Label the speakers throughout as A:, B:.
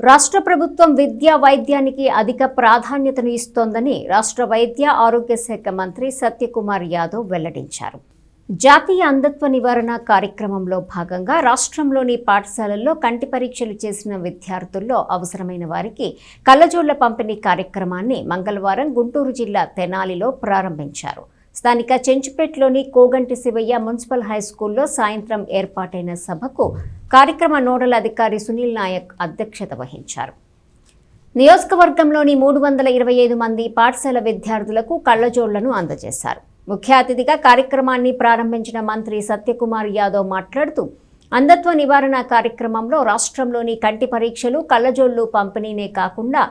A: రాష్ట్ర ప్రభుత్వం విద్యా వైద్యానికి అధిక ప్రాధాన్యతను ఇస్తోందని రాష్ట్ర వైద్య ఆరోగ్య శాఖ మంత్రి సత్యకుమార్ యాదవ్ వెల్లడించారు. జాతీయ అంధత్వ నివారణ కార్యక్రమంలో భాగంగా రాష్ట్రంలోని పాఠశాలల్లో కంటి పరీక్షలు చేసిన విద్యార్థుల్లో అవసరమైన వారికి కళ్లజోళ్ల పంపిణీ కార్యక్రమాన్ని మంగళవారం గుంటూరు జిల్లా తెనాలిలో ప్రారంభించారు. స్థానిక చెంచుపేటలోని కోగంటి శివయ్య మున్సిపల్ హైస్కూల్లో సాయంత్రం ఏర్పాటైన సభకు కార్యక్రమ నోడల్ అధికారి సునీల్ నాయక్ అధ్యక్షత వహించారు. నియోజకవర్గంలోని 325 మంది పాఠశాల విద్యార్థులకు కళ్లజోళ్లను అందజేశారు. ముఖ్య అతిథిగా కార్యక్రమాన్ని ప్రారంభించిన మంత్రి సత్యకుమార్ యాదవ్ మాట్లాడుతూ, అంధత్వ నివారణ కార్యక్రమంలో రాష్ట్రంలోని కంటి పరీక్షలు, కళ్లజోళ్లు పంపిణీనే కాకుండా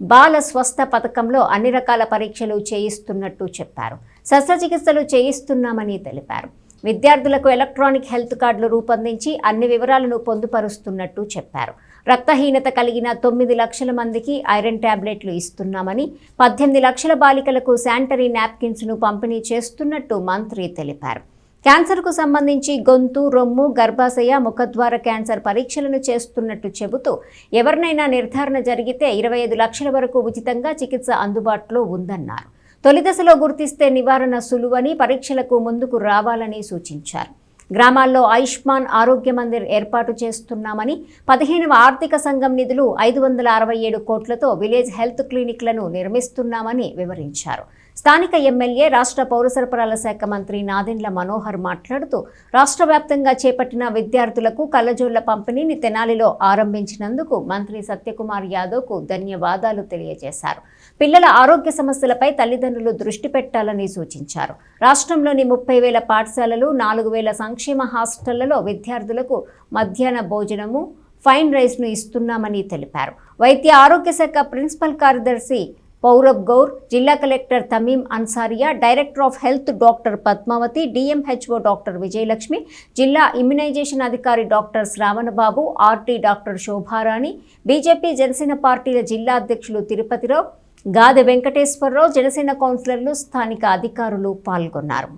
A: బాల స్వస్థ పథకంలో అన్ని రకాల పరీక్షలు చేయిస్తున్నట్టు చెప్పారు. శస్త్రచికిత్సలు చేయిస్తున్నామని తెలిపారు. విద్యార్థులకు ఎలక్ట్రానిక్ హెల్త్ కార్డులు రూపొందించి అన్ని వివరాలను పొందుపరుస్తున్నట్టు చెప్పారు. రక్తహీనత కలిగిన 9 లక్షల మందికి ఐరన్ టాబ్లెట్లు ఇస్తున్నామని, 18 లక్షల బాలికలకు శానిటరీ నాప్కిన్స్ను పంపిణీ చేస్తున్నట్టు మంత్రి తెలిపారు. క్యాన్సర్కు సంబంధించి గొంతు, రొమ్ము, గర్భాశయ, ముఖద్వార క్యాన్సర్ పరీక్షలను చేస్తున్నట్టు చెబుతూ, ఎవరినైనా నిర్ధారణ జరిగితే 25 లక్షల వరకు ఉచితంగా చికిత్స అందుబాటులో ఉందన్నారు. తొలి దశలో గుర్తిస్తే నివారణ సులువని, పరీక్షలకు ముందుకు రావాలని సూచించారు. గ్రామాల్లో ఆయుష్మాన్ ఆరోగ్య మందిర్ ఏర్పాటు చేస్తున్నామని, 15వ ఆర్థిక సంఘం నిధులు 567 కోట్లతో విలేజ్ హెల్త్ క్లినిక్లను నిర్మిస్తున్నామని వివరించారు. స్థానిక ఎమ్మెల్యే, రాష్ట్ర పౌర సరఫరాల శాఖ మంత్రి నాదెండ్ల మనోహర్ మాట్లాడుతూ, రాష్ట్ర వ్యాప్తంగా చేపట్టిన విద్యార్థులకు కళ్లజోళ్ల పంపిణీని తెనాలిలో ఆరంభించినందుకు మంత్రి సత్యకుమార్ యాదవ్కు ధన్యవాదాలు తెలియజేశారు. పిల్లల ఆరోగ్య సమస్యలపై తల్లిదండ్రులు దృష్టి పెట్టాలని సూచించారు. రాష్ట్రంలోని 30,000 పాఠశాలలు, 4,000 సంక్షేమ హాస్టళ్లలో విద్యార్థులకు మధ్యాహ్న భోజనము, ఫైన్ రైస్ను ఇస్తున్నామని తెలిపారు. వైద్య ఆరోగ్య శాఖ ప్రిన్సిపల్ కార్యదర్శి పౌరబ్ గౌర్, జిల్లా collector Tamim Ansariya, director of health doctor Padmavathi, DMHO doctor Vijayalakshmi, జిల్లా ఇమ్యునైజేషన్ అధికారి doctor Sravanababu, RT doctor Shobharani, BJP Janasena పార్టీల జిల్లా అధ్యక్షులు తిరుపతిరావు, గాదె వెంకటేశ్వరరావు, జనసేన కౌన్సిలర్లు, స్థానిక అధికారులు పాల్గొన్నారు.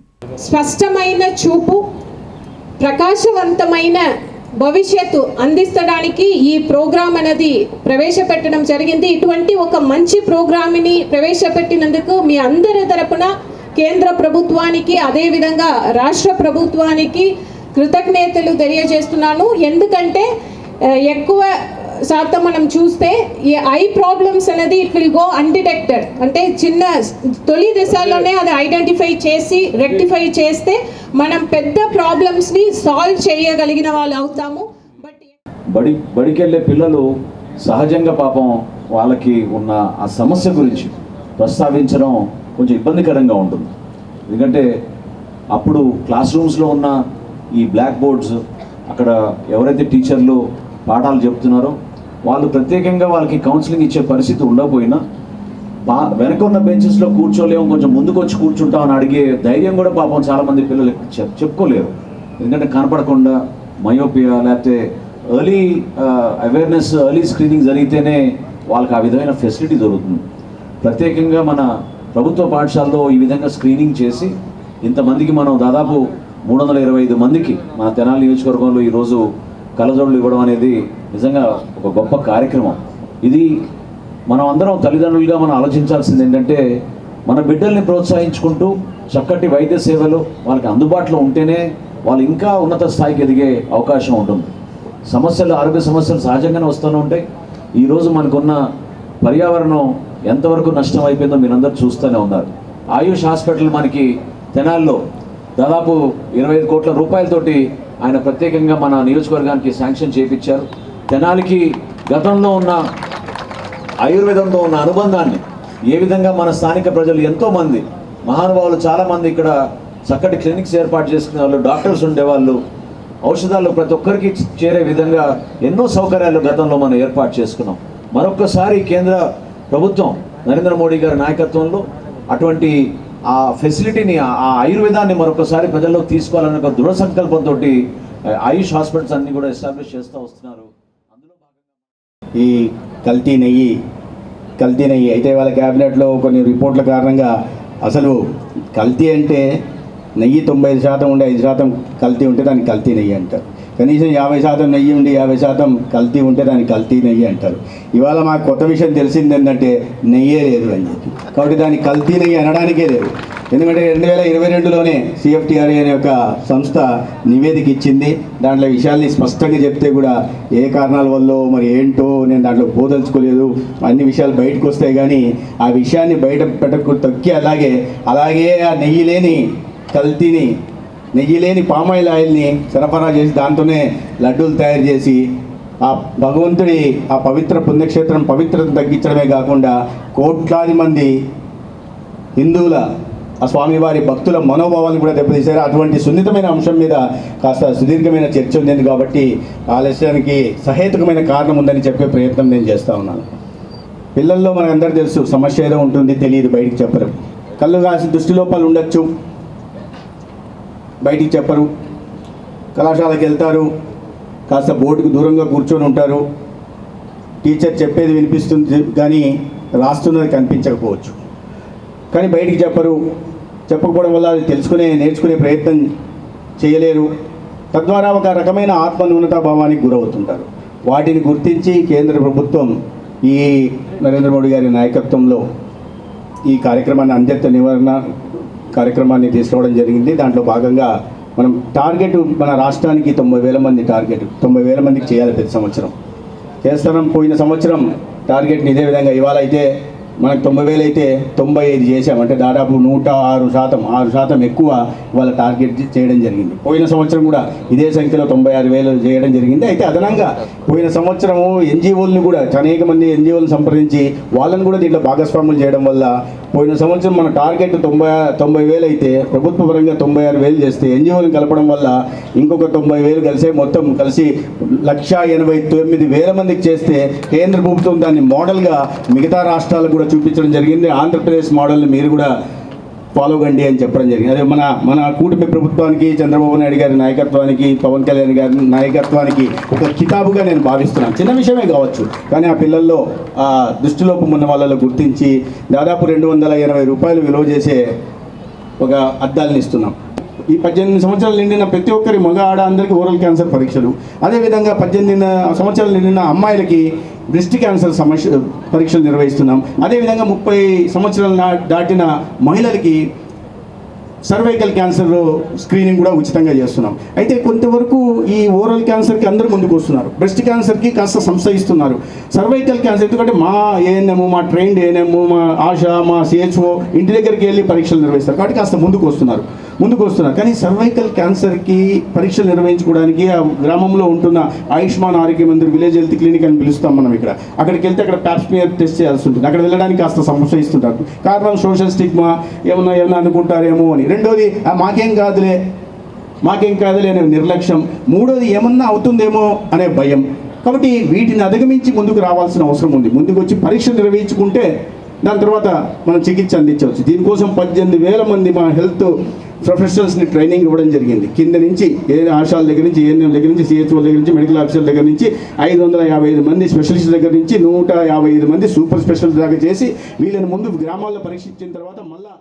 B: స్పష్టమైన చూపు, ప్రకాశవంతమైన భవిష్యత్తు అందించడానికి ఈ ప్రోగ్రామ్ అనేది ప్రవేశపెట్టడం జరిగింది. ఇటువంటి ఒక మంచి ప్రోగ్రామ్ని ప్రవేశపెట్టినందుకు మీ అందరి తరపున కేంద్ర ప్రభుత్వానికి, అదేవిధంగా రాష్ట్ర ప్రభుత్వానికి కృతజ్ఞతలు తెలియజేస్తున్నాను. ఎందుకంటే ఎక్కువ శాతం మనం చూస్తే ఈ ఐ ప్రాబ్లమ్స్ అనేది ఇట్ విల్ గో అన్డిటెక్టెడ్. అంటే చిన్న తొలి దశలోనే అది ఐడెంటిఫై చేసి రెక్టిఫై చేస్తే మనం పెద్ద ప్రాబ్లమ్స్ని సాల్వ్ చేయగలిగిన వాళ్ళు అవుతాము.
C: బడికి వెళ్ళే పిల్లలు సహజంగా పాపం వాళ్ళకి ఉన్న ఆ సమస్య గురించి ప్రస్తావించడం కొంచెం ఇబ్బందికరంగా ఉంటుంది. ఎందుకంటే అప్పుడు క్లాస్ రూమ్స్లో ఉన్న ఈ బ్లాక్ బోర్డ్స్, అక్కడ ఎవరైతే టీచర్లు పాఠాలు చెప్తున్నారో వాళ్ళు ప్రత్యేకంగా వాళ్ళకి కౌన్సిలింగ్ ఇచ్చే పరిస్థితి ఉండకపోయినా, వెనక ఉన్న బెంచెస్లో కూర్చోలేము, కొంచెం ముందుకు వచ్చి కూర్చుంటామని అడిగే ధైర్యం కూడా పాపం చాలామంది పిల్లలు చెప్పుకోలేరు. ఎందుకంటే కనపడకుండా మయోపియా, లేకపోతే ఎర్లీ అవేర్నెస్, ఎర్లీ స్క్రీనింగ్ జరిగితేనే వాళ్ళకి ఆ విధమైన ఫెసిలిటీ దొరుకుతుంది. ప్రత్యేకంగా మన ప్రభుత్వ పాఠశాలలో ఈ విధంగా స్క్రీనింగ్ చేసి ఇంతమందికి మనం దాదాపు 325 మందికి మన తెనాలి నియోజకవర్గంలో ఈరోజు కళ్లజోళ్ళు ఇవ్వడం అనేది నిజంగా ఒక గొప్ప కార్యక్రమం. ఇది మనం అందరం తల్లిదండ్రులుగా మనం ఆలోచించాల్సింది ఏంటంటే, మన బిడ్డల్ని ప్రోత్సహించుకుంటూ చక్కటి వైద్య సేవలు వాళ్ళకి అందుబాటులో ఉంటేనే వాళ్ళు ఇంకా ఉన్నత స్థాయికి ఎదిగే అవకాశం ఉంటుంది. ఆరోగ్య సమస్యలు సహజంగానే వస్తూనే ఉంటాయి. ఈరోజు మనకున్న పర్యావరణం ఎంతవరకు నష్టం అయిపోయిందో మీరందరూ చూస్తూనే ఉన్నారు. ఆయుష్ హాస్పిటల్ మనకి తెనాల్లో దాదాపు 25 కోట్ల రూపాయలతోటి ఆయన ప్రత్యేకంగా మన నియోజకవర్గానికి శాంక్షన్ చేయించారు. తెనాలికి గతంలో ఉన్న ఆయుర్వేదంతో ఉన్న అనుబంధాన్ని ఏ విధంగా మన స్థానిక ప్రజలు ఎంతోమంది మహానుభావులు చాలామంది ఇక్కడ చక్కటి క్లినిక్స్ ఏర్పాటు చేసుకునే వాళ్ళు, డాక్టర్స్ ఉండేవాళ్ళు, ఔషధాలు ప్రతి ఒక్కరికి చేరే విధంగా ఎన్నో సౌకర్యాలు గతంలో మనం ఏర్పాటు చేసుకున్నాం. మరొక్కసారి కేంద్ర ప్రభుత్వం నరేంద్ర మోడీ గారి నాయకత్వంలో అటువంటి ఆ ఫెసిలిటీని, ఆ ఆయుర్వేదాన్ని మరొకసారి ప్రజల్లోకి తీసుకోవాలనే ఒక దృఢ సంకల్పంతో ఆయుష్ హాస్పిటల్స్ అన్ని కూడా ఎస్టాబ్లిష్ చేస్తూ వస్తున్నారు. అందులో భాగంగా
D: ఈ కల్తీ నెయ్యి అయితే వాళ్ళ క్యాబినెట్లో కొన్ని రిపోర్ట్ల కారణంగా అసలు కల్తీ అంటే నెయ్యి 95% ఉండి 5% కల్తీ ఉంటే దాన్ని కల్తీ నెయ్యి అంటారు. కనీసం 50% నెయ్యి ఉండి 50% కల్తీ ఉంటే దాన్ని కల్తీ నెయ్యి అంటారు. ఇవాళ మాకు కొత్త విషయం తెలిసింది ఏంటంటే నెయ్యే లేదు అని చెప్పి, కాబట్టి దాన్ని కల్తీ నెయ్యి అనడానికే లేదు. ఎందుకంటే 2022లోనే CFTRI అనే ఒక సంస్థ నివేదిక ఇచ్చింది. దాంట్లో విషయాల్ని స్పష్టంగా చెప్తే కూడా ఏ కారణాల వల్ల మరి ఏంటో నేను దాంట్లో పోదలుచుకోలేదు, అన్ని విషయాలు బయటకు వస్తాయి. కానీ ఆ విషయాన్ని బయట పెట్టకు తొక్కి అలాగే ఆ నెయ్యి లేని కల్తీని, నెయ్యి లేని పామాయిల్ ఆయిల్ని సరఫరా చేసి దాంతోనే లడ్డూలు తయారు చేసి ఆ భగవంతుడి ఆ పవిత్ర పుణ్యక్షేత్రం పవిత్రత తగ్గించడమే కాకుండా కోట్లాది మంది హిందువుల ఆ స్వామివారి భక్తుల మనోభావాలను కూడా దెబ్బతీశారు. అటువంటి సున్నితమైన అంశం మీద కాస్త సుదీర్ఘమైన చర్చ ఉంది కాబట్టి ఆలస్యానికి సహేతుకమైన కారణం ఉందని చెప్పే ప్రయత్నం నేను చేస్తూ ఉన్నాను. పిల్లల్లో మనకందరూ తెలుసు సమస్య ఏదో ఉంటుంది, తెలియదు, బయటికి చెప్పరు. కళ్ళు కాసి దృష్టి లోపాలు ఉండొచ్చు, బయటికి చెప్పరు. కళాశాలకు వెళ్తారు, కాస్త బోర్డుకు దూరంగా కూర్చొని ఉంటారు. టీచర్ చెప్పేది వినిపిస్తుంది కానీ రాస్తున్నది కనిపించకపోవచ్చు. కానీ బయటికి చెప్పరు. చెప్పకపోవడం వల్ల అది నేర్చుకునే ప్రయత్నం చేయలేరు. తద్వారా ఒక రకమైన ఆత్మన్యూనతాభావానికి గురవుతుంటారు. వాటిని గుర్తించి కేంద్ర ప్రభుత్వం ఈ నరేంద్ర మోడీ గారి నాయకత్వంలో ఈ కార్యక్రమాన్ని అంధత్వ నివారణ కార్యక్రమాన్ని తీసుకురావడం జరిగింది. దాంట్లో భాగంగా మనం టార్గెట్ మన రాష్ట్రానికి 90,000 మంది టార్గెట్, 90,000 మందికి చేయాలి ప్రతి సంవత్సరం. చేస్తున్నాం. పోయిన సంవత్సరం టార్గెట్ని ఇదే విధంగా ఇవాళ అయితే మనకు 90,000 అయితే 95 చేసాం. అంటే దాదాపు 106% ఎక్కువ ఇవాళ టార్గెట్ చేయడం జరిగింది. పోయిన సంవత్సరం కూడా ఇదే సంఖ్యలో 96,000 చేయడం జరిగింది. అయితే అదనంగా పోయిన సంవత్సరము NGOలను కూడా అనేక మంది NGOలను సంప్రదించి వాళ్ళని కూడా దీంట్లో భాగస్వాములు చేయడం వల్ల పోయిన సంవత్సరం మన టార్గెట్ 90,000 అయితే ప్రభుత్వ పరంగా 96,000 చేస్తే NGOలను కలపడం వల్ల ఇంకొక 90,000 మొత్తం కలిసి 1,89,000 మందికి చేస్తే కేంద్ర ప్రభుత్వం దాన్ని మోడల్గా మిగతా రాష్ట్రాలకు కూడా చూపించడం జరిగింది. ఆంధ్రప్రదేశ్ మోడల్ని మీరు కూడా ఫాలో కండి అని చెప్పడం జరిగింది. అదే మన కూటమి ప్రభుత్వానికి, చంద్రబాబు నాయుడు గారి నాయకత్వానికి, పవన్ కళ్యాణ్ గారి నాయకత్వానికి ఒక కితాబుగా నేను భావిస్తున్నాను. చిన్న విషయమే కావచ్చు, కానీ ఆ పిల్లల్లో ఆ దృష్టిలోపం ఉన్న వాళ్ళలో గుర్తించి దాదాపు 280 రూపాయలు విలువ చేసే ఒక అద్దాలను ఇస్తున్నాం. ఈ 18 సంవత్సరాలు నిండిన ప్రతి ఒక్కరి మగ ఆడ అందరికీ ఓరల్ క్యాన్సర్ పరీక్షలు, అదేవిధంగా 18 సంవత్సరాలు నిండిన అమ్మాయిలకి బ్రెస్ట్ క్యాన్సర్ పరీక్షలు నిర్వహిస్తున్నాం. అదేవిధంగా 30 సంవత్సరాలు దాటిన మహిళలకి సర్వైకల్ క్యాన్సర్ స్క్రీనింగ్ కూడా ఉచితంగా చేస్తున్నాం. అయితే కొంతవరకు ఈ ఓరల్ క్యాన్సర్కి అందరూ ముందుకు వస్తున్నారు, బ్రెస్ట్ క్యాన్సర్కి కాస్త సంశయిస్తున్నారు. సర్వైకల్ క్యాన్సర్ ఎందుకంటే మా ANM, మా ట్రైన్డ్ ANM, మా ఆశా, మా CHO ఇంటి దగ్గరికి వెళ్ళి పరీక్షలు నిర్వహిస్తారు కాబట్టి కాస్త ముందుకు వస్తున్నారు. కానీ సర్వైకల్ క్యాన్సర్కి పరీక్షలు నిర్వహించుకోవడానికి ఆ గ్రామంలో ఉంటున్న ఆయుష్మాన్ ఆరోగ్య మందిర్ విలేజ్ హెల్త్ క్లినిక్ అని పిలుస్తాం మనం. అక్కడికి వెళ్తే అక్కడ ప్యాప్స్మియర్ టెస్ట్ చేయాల్సి ఉంటుంది. అక్కడ వెళ్ళడానికి కాస్త సంశయిస్తుంటారు. కారణం సోషల్ స్టిగ్మా, ఏమన్నా అనుకుంటారేమో అని. రెండోది మాకేం కాదులే అనే నిర్లక్ష్యం. మూడోది ఏమన్నా అవుతుందేమో అనే భయం. కాబట్టి వీటిని అధిగమించి ముందుకు రావాల్సిన అవసరం ఉంది. ముందుకు వచ్చి పరీక్షలు నిర్వహించుకుంటే దాని తర్వాత మనం చికిత్స అందించవచ్చు. దీనికోసం 18,000 మంది మా హెల్త్ ప్రొఫెషనల్స్ని ట్రైనింగ్ ఇవ్వడం జరిగింది. కింద నుంచి ఆశాల దగ్గర నుంచి, ANM దగ్గర నుంచి, CHO దగ్గర నుంచి, మెడికల్ ఆఫీసర్ దగ్గర నుంచి 555 మంది స్పెషలిస్ట్ దగ్గర నుంచి 155 మంది సూపర్ స్పెషలిస్ట్ దాకా చేసి వీళ్ళని ముందు గ్రామాల్లో పరీక్షించిన తర్వాత మళ్ళీ